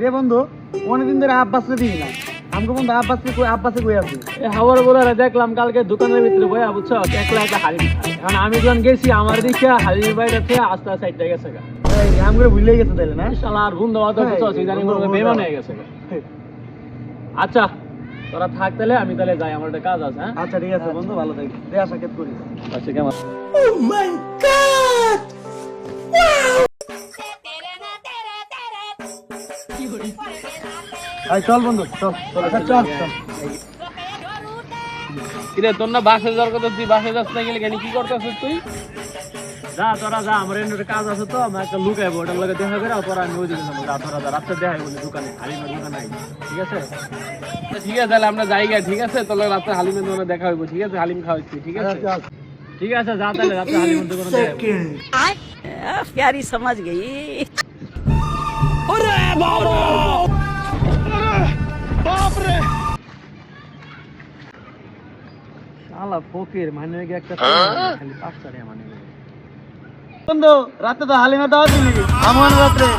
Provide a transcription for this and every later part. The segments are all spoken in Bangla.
রে বন্ধু অনেকদিন ধরে আব্বাসে দিই না আমাকে বন্ধু আব্বাসে কই আছে হাওয়ার বলারে দেখলাম কালকে দোকানের ভিতরে বইয়া বুঝছো একলা একটা হালিম খায় এখন আমি যখন গেছি আমার দিকে হালিমের বাইরে থেকে আস্তে আস্তে সাইডটা গেছে গা আমগুলো ভুলে গেছে তাইলে না শালা আর বন্ধু বান্ধব বুঝছো ইদানিং কোনো বেমান হয়ে গেছে গা। আচ্ছা তোরা থাক তাহলে আমি তাহলে যাই আমার একটা কাজ আছে হ্যাঁ আচ্ছা ঠিক আছে বন্ধু ভালো থাকিস দে আশা কেত করিস আচ্ছা কেমন আয় চল বন্ধু চল আচ্ছা চল চল কিরে তোর না বাসে যাওয়ার কথা তুই বাসে যাস না গেলে কেন কি করতেছিস তুই যা তোরা যা আমার এর কাজ আছে তো আমি একটা লুক আইবো ওটার লগে দেখা করে পরে আমি ওইদিকে যাবো যা তোরা যা রাত্রে দেখাই বলি দোকানে হালিমের দোকানে আই ঠিক আছে ঠিক আছে তাহলে আমরা যাই গা ঠিক আছে তোর লগে রাত্রে হালিমের দোকানে দেখা হইব ঠিক আছে হালিম খাওয়াচ্ছি ঠিক আছে চল ঠিক আছে যা তাহলে রাত্রে হালিমের দোকানে দেখা হইবো। प्यारी समझ गई শালা ফকির মানে একটা খালি 5 টাকা মানে বন্ধু রাতে তো হালিমা দাওয়া দিলি আমার রাত্রে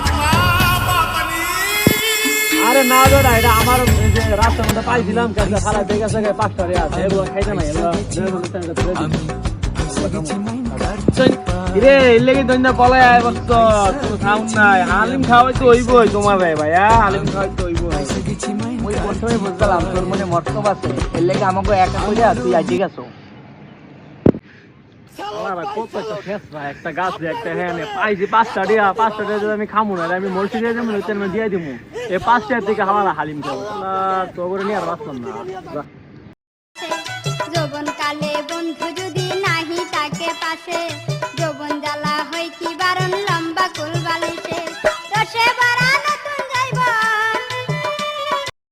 আরে না দাদা এটা আমার যে রাস্তার মধ্যে পাইছিলাম কাছে খালা দেখে গেছে 5 টাকা আছে এগুলো খাইতে না এগুলো রে এর লাগি দইনা পলাই আয় বস্ত তুমি খাও নাই হালিম খাওয়াই তো হইবই তোমার রে ভাইয়া হালিম খাওয়াই তো হইবই ওই প্রথমে বুঝলাম তোর মনে মতলব আছে এর লাগি আমাকে একা কইরা তুই আইজি গেছো একটা গাছ দিয়ে একটা হ্যাঁ পাইছি 5 টাকা যদি আমি খামু না আমি মরছি দিয়ে দেবো দিয়ে দিব এই 5 টাকা থেকে আমার হালিম খাবো তো করে নিয়ে আর বাঁচলাম না যৌবন কালে বন্ধু যদি নাহি তাকে পাশে যৌবন জ্বালা হয় কি বারণ লম্বা কুল বালিশে রসে বাড়ানো